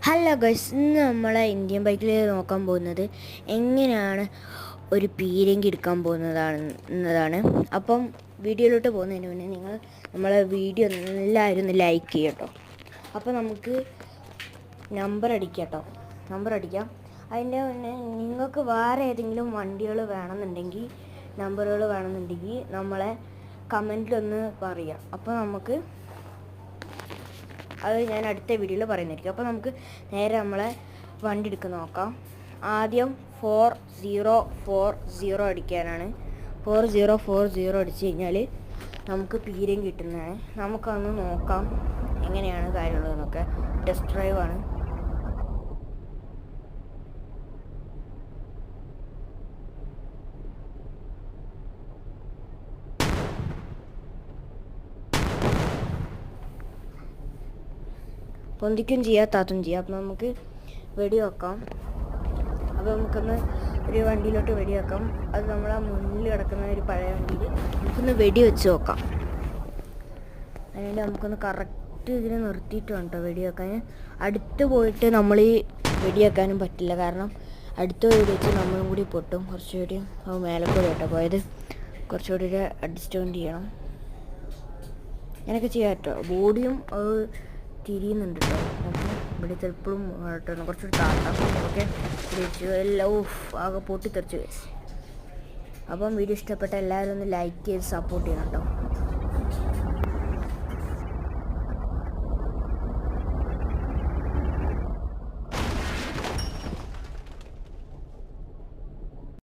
Hello guys, ഇന്ന് നമ്മളെ Indian ബൈക്കിൽ നോക്കാൻ പോകുന്നത് എങ്ങനെയാണ് ഒരു പീരങ്കി എടുക്കാൻ എന്നതാണ്. അപ്പം വീഡിയോയിലോട്ട് പോകുന്നതിന് മുന്നേ നിങ്ങൾ നമ്മളെ വീഡിയോ എല്ലാവരും ഒന്ന് ലൈക്ക് ചെയ്യട്ടോ. അപ്പോൾ നമുക്ക് നമ്പർ അടിക്കാം. അതിൻ്റെ മുന്നേ നിങ്ങൾക്ക് വേറെ ഏതെങ്കിലും വണ്ടികൾ വേണമെന്നുണ്ടെങ്കിൽ നമ്പറുകൾ വേണമെന്നുണ്ടെങ്കിൽ നമ്മളെ കമൻറ്റിലൊന്ന് പറയാം. അപ്പോൾ നമുക്ക് അത് ഞാൻ അടുത്ത വീഡിയോയിൽ പറയുന്നതായിരിക്കും. അപ്പോൾ നമുക്ക് നേരെ നമ്മളെ വണ്ടി എടുക്കാൻ നോക്കാം. ആദ്യം 4040 അടിക്കാനാണ്. 4040 അടിച്ചു കഴിഞ്ഞാൽ നമുക്ക് പീരങ്കി കിട്ടുന്നതാണ്. നമുക്കൊന്ന് നോക്കാം എങ്ങനെയാണ് കാര്യമുള്ളതെന്നൊക്കെ. ടെസ്റ്റ് ഡ്രൈവാണ്. പൊന്തിക്കും ചെയ്യാം, താത്തും ചെയ്യാം. അപ്പം നമുക്ക് വെടി വെക്കാം. അപ്പോൾ നമുക്കൊന്ന് ഒരു വണ്ടിയിലോട്ട് വെടി വെക്കാം. അത് നമ്മളെ മുന്നിൽ കിടക്കുന്ന ഒരു പഴയ വണ്ടിയിൽ നമുക്കൊന്ന് വെടി വെച്ച് നോക്കാം. അതിനുവേണ്ടി നമുക്കൊന്ന് കറക്റ്റ് ഇതിനെ നിർത്തിയിട്ട് വേണം കേട്ടോ വെടി വെക്കാൻ. അടുത്ത് പോയിട്ട് നമ്മൾ ഈ വെടി വെക്കാനും പറ്റില്ല, കാരണം അടുത്ത് വെടി വെച്ച് നമ്മളും കൂടി പൊട്ടും. കുറച്ചുകൂടി മേലെ കൂടി കേട്ടോ പോയത്. കുറച്ചുകൂടി അഡ്ജസ്റ്റ്മെൻറ്റ് ചെയ്യണം. അങ്ങനെയൊക്കെ ചെയ്യാം കേട്ടോ. ബോഡിയും തിരിയുന്നുണ്ട് കേട്ടോ. അപ്പം ഇവിടെ ചിലപ്പോഴും കേട്ടോ കുറച്ചൊരു താട്ടാം. ഓക്കെ, വെച്ചു എല്ലാം ആകെ പൊട്ടിത്തെറിച്ച്. അപ്പം വീഡിയോ ഇഷ്ടപ്പെട്ട എല്ലാവരും ഒന്ന് ലൈക്ക് ചെയ്ത് സപ്പോർട്ട് ചെയ്യണം കേട്ടോ.